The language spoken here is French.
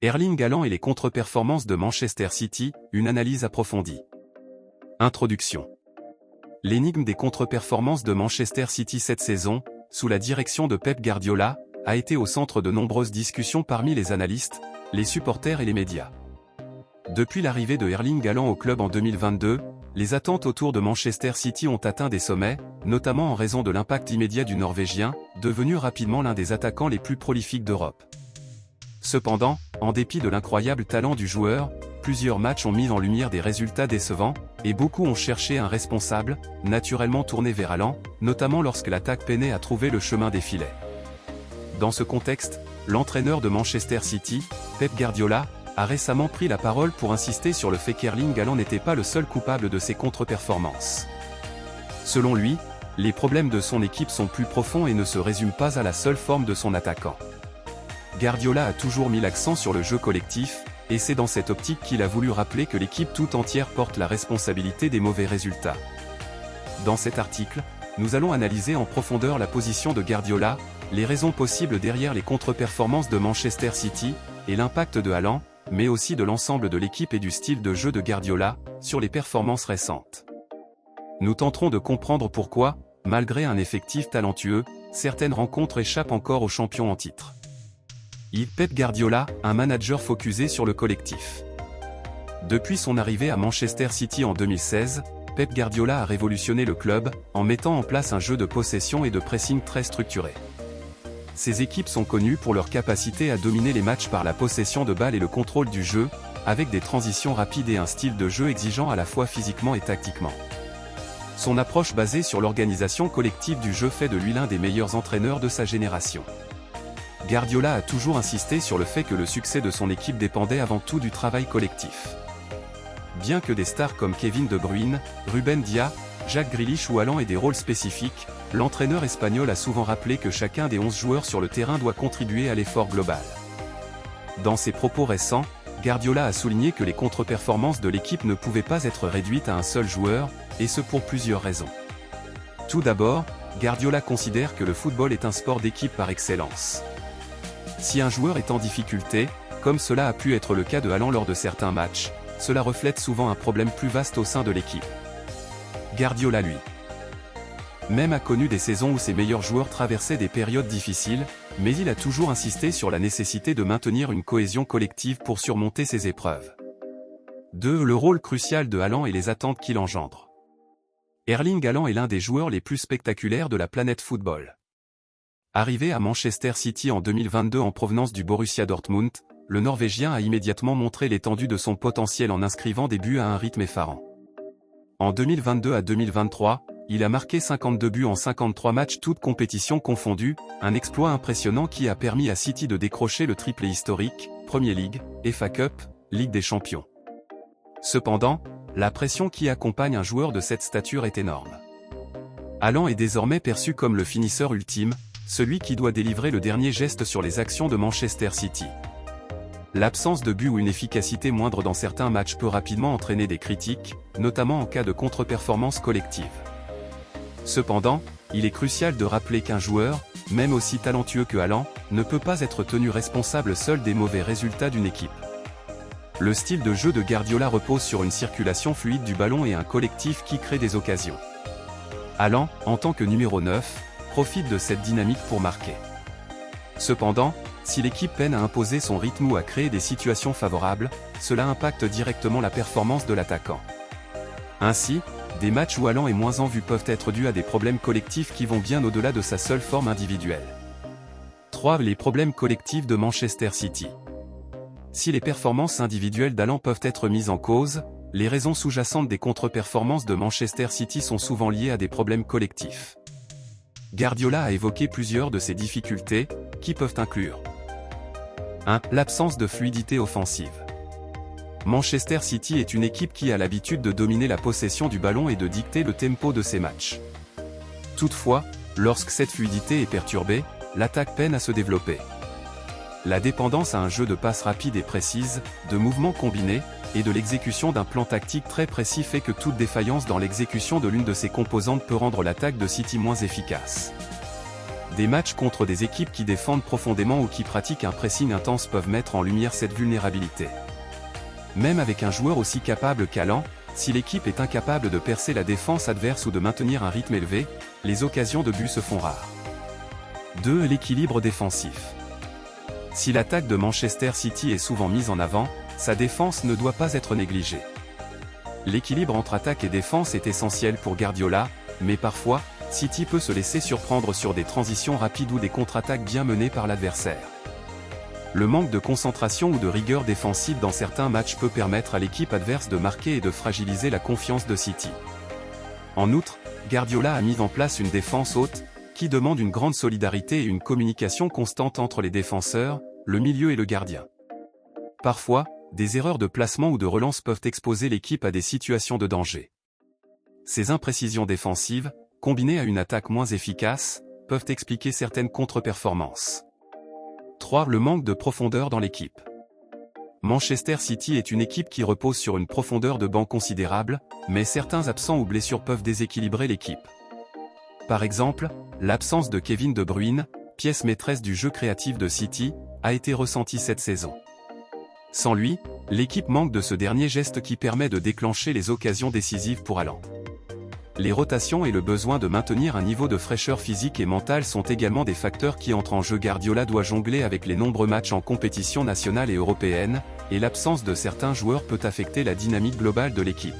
Erling Haaland et les contre-performances de Manchester City, une analyse approfondie. Introduction. L'énigme des contre-performances de Manchester City cette saison, sous la direction de Pep Guardiola, a été au centre de nombreuses discussions parmi les analystes, les supporters et les médias. Depuis l'arrivée de Erling Haaland au club en 2022, les attentes autour de Manchester City ont atteint des sommets, notamment en raison de l'impact immédiat du Norvégien, devenu rapidement l'un des attaquants les plus prolifiques d'Europe. Cependant, en dépit de l'incroyable talent du joueur, plusieurs matchs ont mis en lumière des résultats décevants, et beaucoup ont cherché un responsable, naturellement tourné vers Haaland, notamment lorsque l'attaque peinait à trouver le chemin des filets. Dans ce contexte, l'entraîneur de Manchester City, Pep Guardiola, a récemment pris la parole pour insister sur le fait qu'Erling Haaland n'était pas le seul coupable de ses contre-performances. Selon lui, les problèmes de son équipe sont plus profonds et ne se résument pas à la seule forme de son attaquant. Guardiola a toujours mis l'accent sur le jeu collectif, et c'est dans cette optique qu'il a voulu rappeler que l'équipe tout entière porte la responsabilité des mauvais résultats. Dans cet article, nous allons analyser en profondeur la position de Guardiola, les raisons possibles derrière les contre-performances de Manchester City, et l'impact de Haaland, mais aussi de l'ensemble de l'équipe et du style de jeu de Guardiola, sur les performances récentes. Nous tenterons de comprendre pourquoi, malgré un effectif talentueux, certaines rencontres échappent encore aux champions en titre. Pep Guardiola, un manager focusé sur le collectif. Depuis son arrivée à Manchester City en 2016, Pep Guardiola a révolutionné le club, en mettant en place un jeu de possession et de pressing très structuré. Ces équipes sont connues pour leur capacité à dominer les matchs par la possession de balles et le contrôle du jeu, avec des transitions rapides et un style de jeu exigeant à la fois physiquement et tactiquement. Son approche basée sur l'organisation collective du jeu fait de lui l'un des meilleurs entraîneurs de sa génération. Guardiola a toujours insisté sur le fait que le succès de son équipe dépendait avant tout du travail collectif. Bien que des stars comme Kevin De Bruyne, Ruben Dias, Jack Grealish ou Haaland aient des rôles spécifiques, l'entraîneur espagnol a souvent rappelé que chacun des 11 joueurs sur le terrain doit contribuer à l'effort global. Dans ses propos récents, Guardiola a souligné que les contre-performances de l'équipe ne pouvaient pas être réduites à un seul joueur, et ce pour plusieurs raisons. Tout d'abord, Guardiola considère que le football est un sport d'équipe par excellence. Si un joueur est en difficulté, comme cela a pu être le cas de Haaland lors de certains matchs, cela reflète souvent un problème plus vaste au sein de l'équipe. Guardiola lui-même a connu des saisons où ses meilleurs joueurs traversaient des périodes difficiles, mais il a toujours insisté sur la nécessité de maintenir une cohésion collective pour surmonter ces épreuves. 2. Le rôle crucial de Haaland et les attentes qu'il engendre. Erling Haaland est l'un des joueurs les plus spectaculaires de la planète football. Arrivé à Manchester City en 2022 en provenance du Borussia Dortmund, le Norvégien a immédiatement montré l'étendue de son potentiel en inscrivant des buts à un rythme effarant. En 2022 à 2023, il a marqué 52 buts en 53 matchs toutes compétitions confondues, un exploit impressionnant qui a permis à City de décrocher le triplé historique, Premier League, FA Cup, Ligue des Champions. Cependant, la pression qui accompagne un joueur de cette stature est énorme. Haaland est désormais perçu comme le finisseur ultime, celui qui doit délivrer le dernier geste sur les actions de Manchester City. L'absence de but ou une efficacité moindre dans certains matchs peut rapidement entraîner des critiques, notamment en cas de contre-performance collective. Cependant, il est crucial de rappeler qu'un joueur, même aussi talentueux que Haaland, ne peut pas être tenu responsable seul des mauvais résultats d'une équipe. Le style de jeu de Guardiola repose sur une circulation fluide du ballon et un collectif qui crée des occasions. Haaland, en tant que numéro 9, profite de cette dynamique pour marquer. Cependant, si l'équipe peine à imposer son rythme ou à créer des situations favorables, cela impacte directement la performance de l'attaquant. Ainsi, des matchs où Haaland est moins en vue peuvent être dus à des problèmes collectifs qui vont bien au-delà de sa seule forme individuelle. 3. Les problèmes collectifs de Manchester City. Si les performances individuelles d'Haaland peuvent être mises en cause, les raisons sous-jacentes des contre-performances de Manchester City sont souvent liées à des problèmes collectifs. Guardiola a évoqué plusieurs de ces difficultés, qui peuvent inclure 1. L'absence de fluidité offensive. Manchester City est une équipe qui a l'habitude de dominer la possession du ballon et de dicter le tempo de ses matchs. Toutefois, lorsque cette fluidité est perturbée, l'attaque peine à se développer. La dépendance à un jeu de passes rapides et précises, de mouvements combinés, et de l'exécution d'un plan tactique très précis fait que toute défaillance dans l'exécution de l'une de ses composantes peut rendre l'attaque de City moins efficace. Des matchs contre des équipes qui défendent profondément ou qui pratiquent un pressing intense peuvent mettre en lumière cette vulnérabilité. Même avec un joueur aussi capable qu'Haaland, si l'équipe est incapable de percer la défense adverse ou de maintenir un rythme élevé, les occasions de but se font rares. 2. L'équilibre défensif. Si l'attaque de Manchester City est souvent mise en avant, sa défense ne doit pas être négligée. L'équilibre entre attaque et défense est essentiel pour Guardiola, mais parfois, City peut se laisser surprendre sur des transitions rapides ou des contre-attaques bien menées par l'adversaire. Le manque de concentration ou de rigueur défensive dans certains matchs peut permettre à l'équipe adverse de marquer et de fragiliser la confiance de City. En outre, Guardiola a mis en place une défense haute, qui demande une grande solidarité et une communication constante entre les défenseurs, le milieu et le gardien. Parfois, des erreurs de placement ou de relance peuvent exposer l'équipe à des situations de danger. Ces imprécisions défensives, combinées à une attaque moins efficace, peuvent expliquer certaines contre-performances. 3. Le manque de profondeur dans l'équipe. Manchester City est une équipe qui repose sur une profondeur de banc considérable, mais certains absents ou blessures peuvent déséquilibrer l'équipe. Par exemple, l'absence de Kevin De Bruyne, pièce maîtresse du jeu créatif de City, a été ressentie cette saison. Sans lui, l'équipe manque de ce dernier geste qui permet de déclencher les occasions décisives pour Haaland. Les rotations et le besoin de maintenir un niveau de fraîcheur physique et mentale sont également des facteurs qui entrent en jeu. Guardiola doit jongler avec les nombreux matchs en compétition nationale et européenne, et l'absence de certains joueurs peut affecter la dynamique globale de l'équipe.